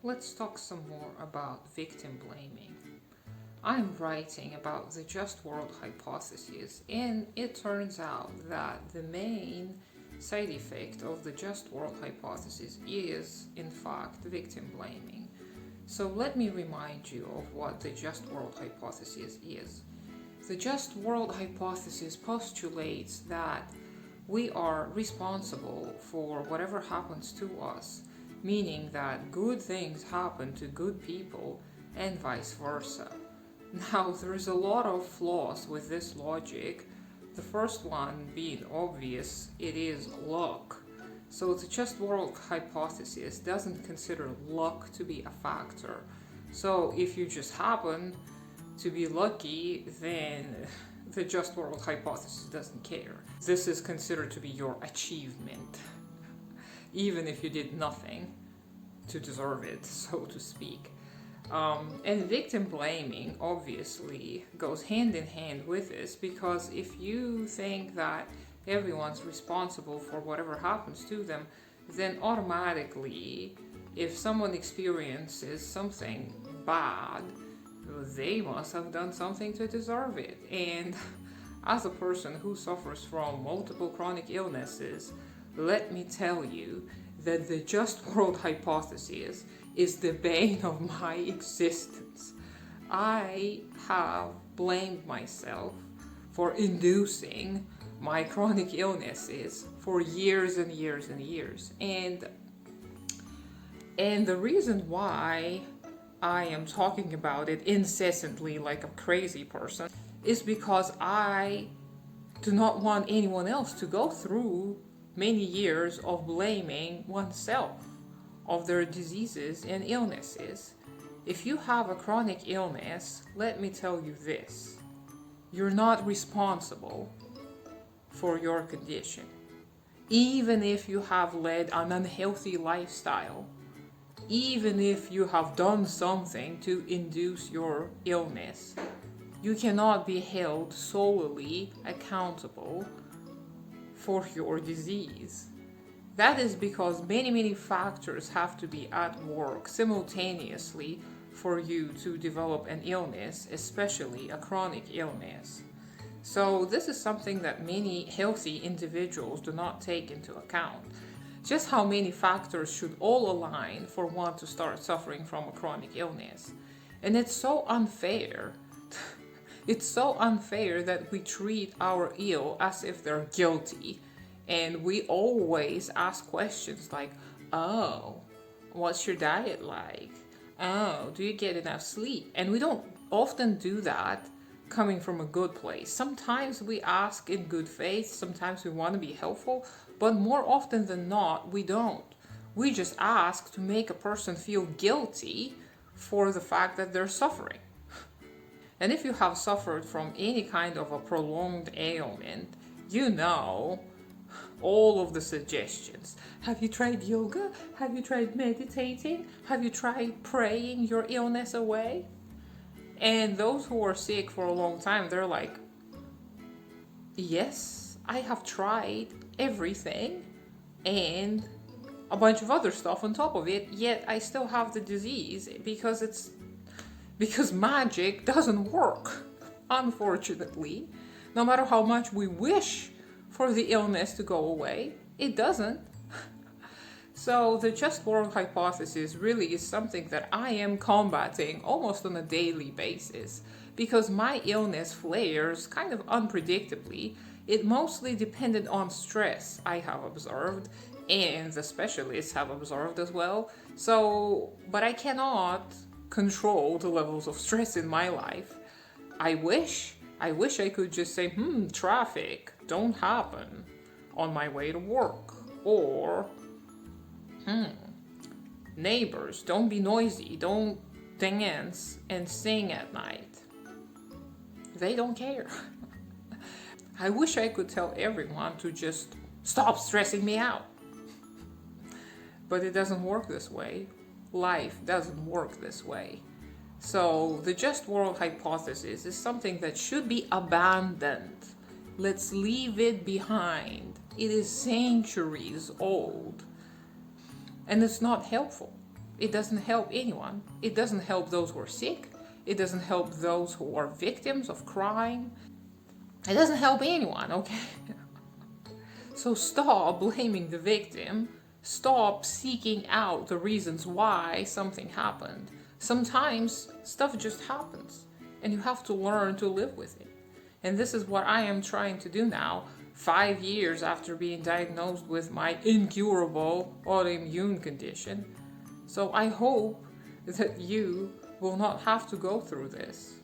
Let's talk some more about victim blaming. I'm writing about the just world hypothesis, and it turns out that the main side effect of the just world hypothesis is, in fact, victim blaming. So let me remind you of what the just world hypothesis is. The just world hypothesis postulates that we are responsible for whatever happens to us, meaning that good things happen to good people and vice versa. Now, there's a lot of flaws with this logic. The first one being obvious, it is luck. So the just world hypothesis doesn't consider luck to be a factor. So if you just happen to be lucky, then the just world hypothesis doesn't care. This is considered to be your achievement, even if you did nothing to deserve it, so to speak. And victim blaming obviously goes hand in hand with this, because if you think that everyone's responsible for whatever happens to them, then automatically, if someone experiences something bad, they must have done something to deserve it. And as a person who suffers from multiple chronic illnesses, let me tell you that the just world hypothesis is the bane of my existence. I have blamed myself for inducing my chronic illnesses for years and years and years. And the reason why I am talking about it incessantly like a crazy person is because I do not want anyone else to go through many years of blaming oneself of their diseases and illnesses. If you have a chronic illness, let me tell you this: you're not responsible for your condition. Even if you have led an unhealthy lifestyle, even if you have done something to induce your illness, you cannot be held solely accountable for your disease. That is because many factors have to be at work simultaneously for you to develop an illness, especially a chronic illness. So this is something that many healthy individuals do not take into account. Just how many factors should all align for one to start suffering from a chronic illness. And it's so unfair. It's so unfair that we treat our ill as if they're guilty. And we always ask questions like, oh, what's your diet like? Oh, do you get enough sleep? And we don't often do that coming from a good place. Sometimes we ask in good faith, sometimes we want to be helpful, but more often than not, we don't. We just ask to make a person feel guilty for the fact that they're suffering. And if you have suffered from any kind of a prolonged ailment, you know all of the suggestions. Have you tried yoga? Have you tried meditating? Have you tried praying your illness away? And those who are sick for a long time, they're like, yes, I have tried everything and a bunch of other stuff on top of it, yet I still have the disease because magic doesn't work, unfortunately. No matter how much we wish for the illness to go away, it doesn't. So the just world hypothesis really is something that I am combating almost on a daily basis, because my illness flares kind of unpredictably. It mostly depended on stress, I have observed, and the specialists have observed as well. So, but I cannot control the levels of stress in my life. I wish I could just say, traffic, don't happen on my way to work. Or, neighbors, don't be noisy, don't dance and sing at night. They don't care. I wish I could tell everyone to just stop stressing me out. But it doesn't work this way. Life doesn't work this way. So the just world hypothesis is something that should be abandoned. Let's leave it behind. It is centuries old. And it's not helpful. It doesn't help anyone. It doesn't help those who are sick. It doesn't help those who are victims of crime. It doesn't help anyone, okay? So stop blaming the victim. Stop seeking out the reasons why something happened. Sometimes stuff just happens, and you have to learn to live with it. And this is what I am trying to do now, 5 years after being diagnosed with my incurable autoimmune condition. So I hope that you will not have to go through this.